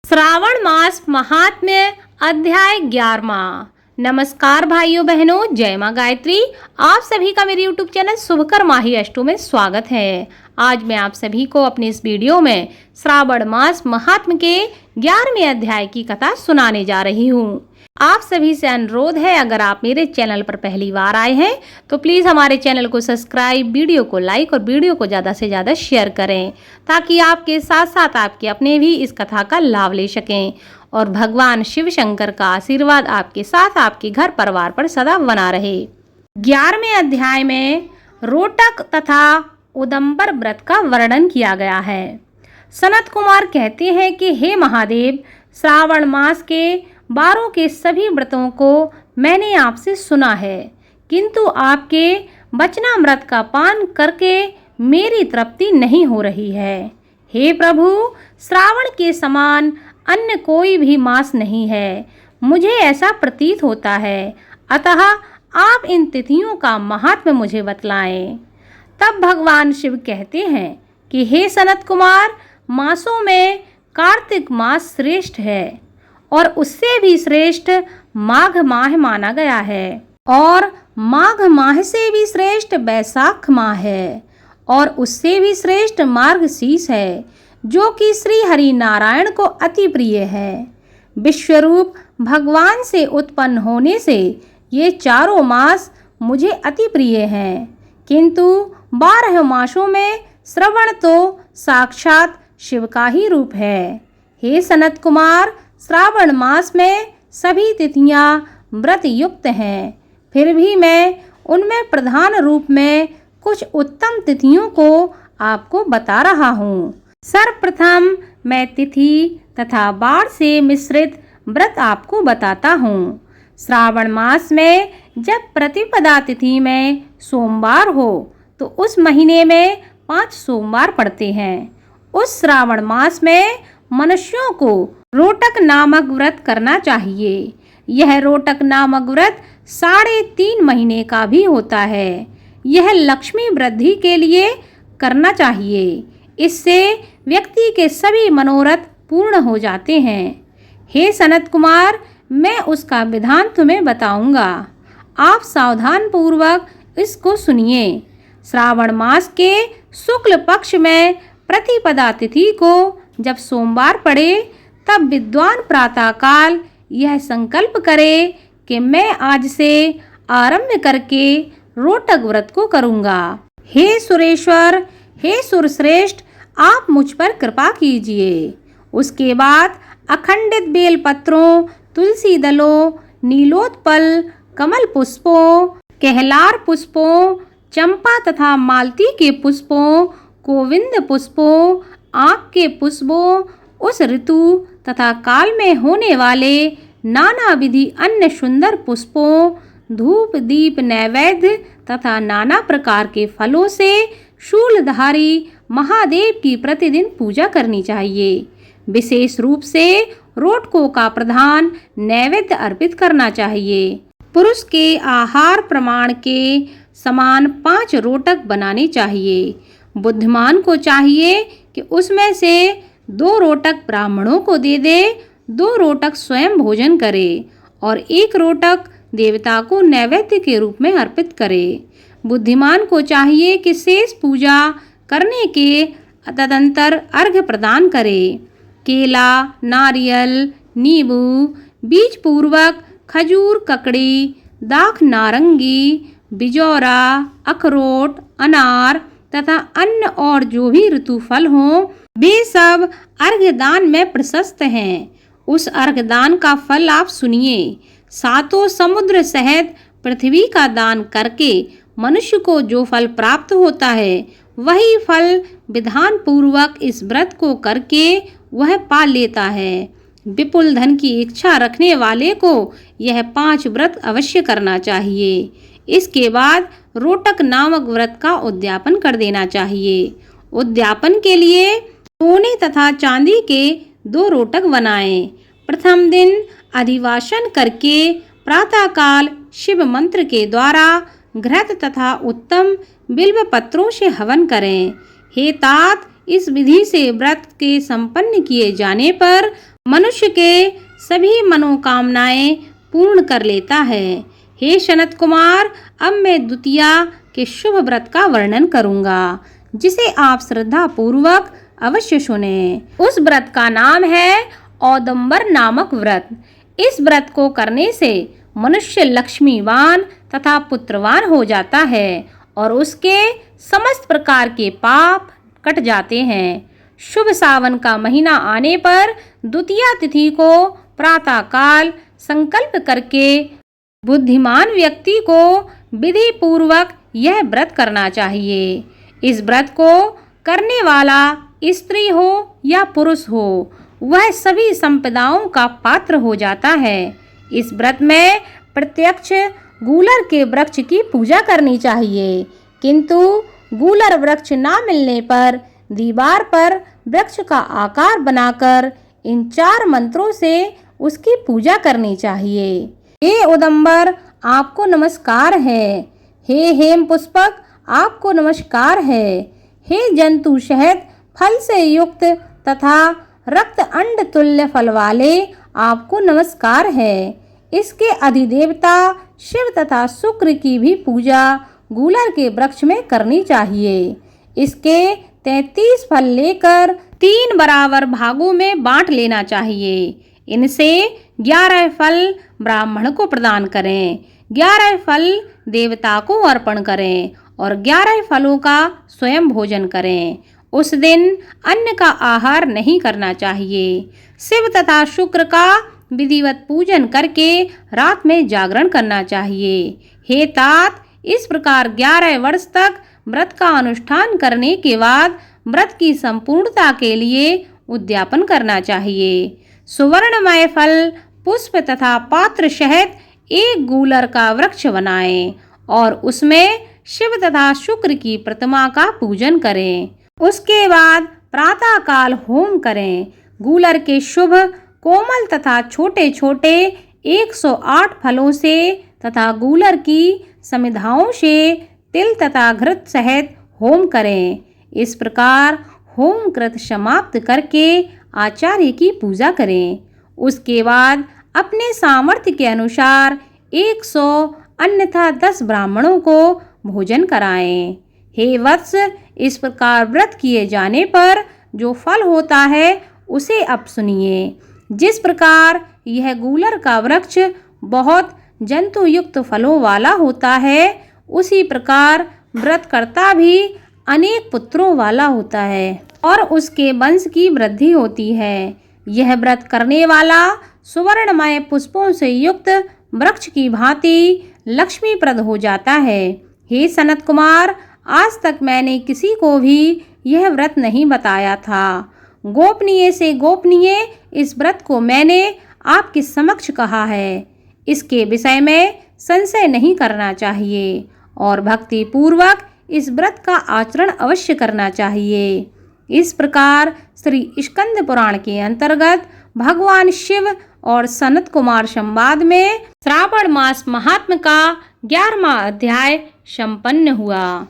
श्रावण मास महात्म्य अध्याय 11वां। नमस्कार भाइयों बहनों, जय मां गायत्री। आप सभी का मेरे YouTube चैनल शुभकर माही अष्टो में स्वागत है। आज मैं आप सभी को अपने इस वीडियो में श्रावण मास महात्म्य के 11वें अध्याय की कथा सुनाने जा रही हूँ। आप सभी से अनुरोध है, अगर आप मेरे चैनल पर पहली बार आए हैं तो प्लीज़ हमारे चैनल को सब्सक्राइब, वीडियो को लाइक और वीडियो को ज़्यादा से ज़्यादा शेयर करें, ताकि आपके साथ साथ आपके अपने भी इस कथा का लाभ ले सकें और भगवान शिव शंकर का आशीर्वाद आपके साथ आपके घर परिवार पर सदा बना रहे। 11वें अध्याय में रोटक तथा उदंबर व्रत का वर्णन किया गया है। सनत कुमार कहते हैं कि हे महादेव, श्रावण मास के 12 के सभी व्रतों को मैंने आपसे सुना है, किंतु आपके वचनामृत का पान करके मेरी तृप्ति नहीं हो रही है। हे प्रभु, श्रावण के समान अन्य कोई भी मास नहीं है, मुझे ऐसा प्रतीत होता है, अतः आप इन तिथियों का महात्म्य मुझे बतलाएं। तब भगवान शिव कहते हैं कि हे सनत कुमार, मासों में कार्तिक मास श्रेष्ठ है और उससे भी श्रेष्ठ माघ माह माना गया है, और माघ माह से भी श्रेष्ठ बैसाख माह है, और उससे भी श्रेष्ठ मार्गशीर्ष है, जो कि श्री हरि नारायण को अति प्रिय है। विश्वरूप भगवान से उत्पन्न होने से ये चारों मास मुझे अति प्रिय हैं, किंतु 12 मासों में श्रवण तो साक्षात शिव का ही रूप है। हे सनत कुमार, श्रावण मास में सभी तिथियां व्रत युक्त हैं, फिर भी मैं उनमें प्रधान रूप में कुछ उत्तम तिथियों को आपको बता रहा हूँ। सर्वप्रथम मैं तिथि तथा वार से मिश्रित व्रत आपको बताता हूँ। श्रावण मास में जब प्रतिपदा तिथि में सोमवार हो तो उस महीने में 5 सोमवार पड़ते हैं। उस श्रावण मास में मनुष्यों को रोटक नामक व्रत करना चाहिए। यह रोटक नामक व्रत 3.5 महीने का भी होता है। यह लक्ष्मी वृद्धि के लिए करना चाहिए। इससे व्यक्ति के सभी मनोरथ पूर्ण हो जाते हैं। हे सनत कुमार, मैं उसका विधान तुम्हें बताऊंगा, आप सावधान पूर्वक इसको सुनिए। श्रावण मास के शुक्ल पक्ष में प्रतिपदा तिथि को जब सोमवार पड़े, तब विद्वान प्रातःकाल यह संकल्प करे कि मैं आज से आरंभ करके रोटक व्रत को करूंगा। हे सुरेश्वर, हे सुरश्रेष्ठ, आप मुझ पर कृपा कीजिए। उसके बाद अखंडित बेल पत्रों, तुलसी दलों, नीलोत्पल, कमल पुष्पों, कहलार पुष्पों, चंपा तथा मालती के पुष्पों, गोविंद पुष्पों, आँख के पुष्पों, उस ऋतु तथा काल में होने वाले नाना विधि अन्य सुंदर पुष्पों, धूप दीप नैवेद्य तथा नाना प्रकार के फलों से शूलधारी महादेव की प्रतिदिन पूजा करनी चाहिए। विशेष रूप से रोटकों का प्रधान नैवेद्य अर्पित करना चाहिए। पुरुष के आहार प्रमाण के समान 5 रोटक बनाने चाहिए। बुद्धिमान को चाहिए कि उसमें से 2 रोटक ब्राह्मणों को दे दे, 2 रोटक स्वयं भोजन करे और 1 रोटक देवता को नैवेद्य के रूप में अर्पित करे। बुद्धिमान को चाहिए कि शेष पूजा करने के तदंतर अर्घ्य प्रदान करे। केला, नारियल, नींबू, बीज पूर्वक खजूर, ककड़ी, दाख नारंगी, बिजौरा, अखरोट, अनार तथा अन्य और जो भी ऋतु फल हों, वे सब अर्घ्यदान में प्रशस्त हैं। उस अर्घ्यदान का फल आप सुनिए। 7 समुद्र सहित पृथ्वी का दान करके मनुष्य को जो फल प्राप्त होता है, वही फल विधान पूर्वक इस व्रत को करके वह पा लेता है। विपुल धन की इच्छा रखने वाले को यह 5 व्रत अवश्य करना चाहिए। इसके बाद रोटक नामक व्रत का उद्यापन कर देना चाहिए। उद्यापन के लिए सोने तथा चांदी के 2 रोटक बनाएं। प्रथम दिन अधिवासन करके प्रातःकाल शिव मंत्र के द्वारा घृत तथा उत्तम बिल्व पत्रों से हवन करें। हे तात, इस विधि से व्रत के संपन्न किए जाने पर मनुष्य के सभी मनोकामनाएं पूर्ण कर लेता है। हे सनत कुमार, अब मैं द्वितीया के शुभ व्रत का वर्णन करूंगा, जिसे आप श्रद्धा पूर्वक अवश्य सुने। उस व्रत का नाम है औदुंबर नामक व्रत। इस व्रत को करने से मनुष्य लक्ष्मीवान तथा पुत्रवान हो जाता है और उसके समस्त प्रकार के पाप कट जाते हैं। शुभ सावन का महीना आने पर द्वितीया तिथि को प्रातः काल संकल्प करके बुद्धिमान व्यक्ति को विधि पूर्वक यह व्रत करना चाहिए। इस व्रत को करने वाला स्त्री हो या पुरुष हो, वह सभी संपदाओं का पात्र हो जाता है। इस व्रत में प्रत्यक्ष गूलर के वृक्ष की पूजा करनी चाहिए, किंतु गूलर वृक्ष ना मिलने पर दीवार पर वृक्ष का आकार बनाकर इन 4 मंत्रों से उसकी पूजा करनी चाहिए। हे औदुंबर, आपको नमस्कार है। हे हेम पुष्पक, आपको नमस्कार है। हे जंतु शहद फल से युक्त तथा रक्त अंड तुल्य फल वाले, आपको नमस्कार है। इसके अधिदेवता शिव तथा शुक्र की भी पूजा गूलर के वृक्ष में करनी चाहिए। इसके 33 फल लेकर 3 बराबर भागों में बांट लेना चाहिए। इनसे 11 फल ब्राह्मण को प्रदान करें, 11 फल देवता को अर्पण करें और 11 फलों का स्वयं भोजन करें। उस दिन अन्न का आहार नहीं करना चाहिए। शिव तथा शुक्र का विधिवत पूजन करके रात में जागरण करना चाहिए। हे तात, इस प्रकार 11 वर्ष तक व्रत का अनुष्ठान करने के बाद व्रत की संपूर्णता के लिए उद्यापन करना चाहिए। सुवर्णमय फल, पुष्प तथा पात्र सहित एक गूलर का वृक्ष बनाएं और उसमें शिव तथा शुक्र की प्रतिमा का पूजन करें। उसके बाद प्रातः काल होम करें। गूलर के शुभ कोमल तथा छोटे छोटे 108 फलों से तथा गूलर की समिधाओं से तिल तथा घृत सहित होम करें। इस प्रकार होम कृत समाप्त करके आचार्य की पूजा करें। उसके बाद अपने सामर्थ्य के अनुसार 100 अन्यथा 10 ब्राह्मणों को भोजन कराएं। हे वत्स, इस प्रकार व्रत किए जाने पर जो फल होता है उसे अब सुनिए। जिस प्रकार यह गूलर का वृक्ष बहुत जंतुयुक्त फलों वाला होता है, उसी प्रकार व्रतकर्ता भी अनेक पुत्रों वाला होता है और उसके वंश की वृद्धि होती है। यह व्रत करने वाला सुवर्णमय पुष्पों से युक्त वृक्ष की भांति लक्ष्मीप्रद हो जाता है। हे सनत कुमार, आज तक मैंने किसी को भी यह व्रत नहीं बताया था। गोपनीय से गोपनीय इस व्रत को मैंने आपके समक्ष कहा है। इसके विषय में संशय नहीं करना चाहिए और भक्ति पूर्वक इस व्रत का आचरण अवश्य करना चाहिए। इस प्रकार श्री स्कंद पुराण के अंतर्गत भगवान शिव और सनत कुमार संवाद में श्रावण मास महात्म का 11वां अध्याय संपन्न हुआ।